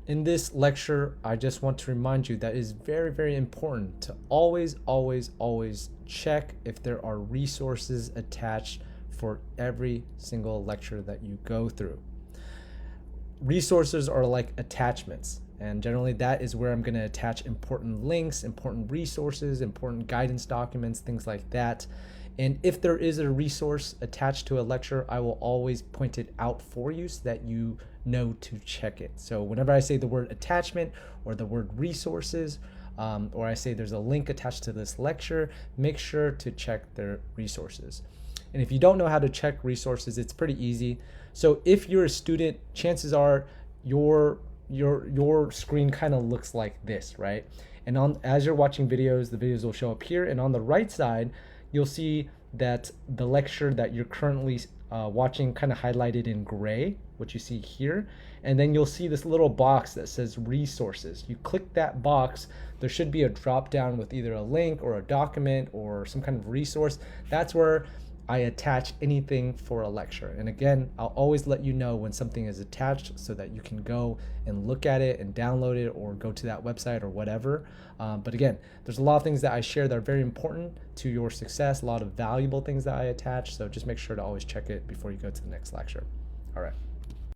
In this lecture, I just want to remind you that it is very, very important to always, always, always check if there are resources attached for every single lecture that you go through. Resources are like attachments, and generally that is where I'm going to attach important links, important resources, important guidance documents, things like that. And if there is a resource attached to a lecture, I will always point it out for you so that you know to check it. So whenever I say the word attachment or the word resources, or I say there's a link attached to this lecture, make sure to check their resources. And if you don't know how to check resources, it's pretty easy. So if you're a student, chances are your screen kind of looks like this, right? And as you're watching videos, the videos will show up here, and on the right side, you'll see that the lecture that you're currently watching kind of highlighted in gray, what you see here. And then you'll see this little box that says resources. You click that box, there should be a drop down with either a link or a document or some kind of resource. That's where I attach anything for a lecture. And again, I'll always let you know when something is attached so that you can go and look at it and download it or go to that website or whatever. But again, there's a lot of things that I share that are very important to your success, a lot of valuable things that I attach. So just make sure to always check it before you go to the next lecture. All right.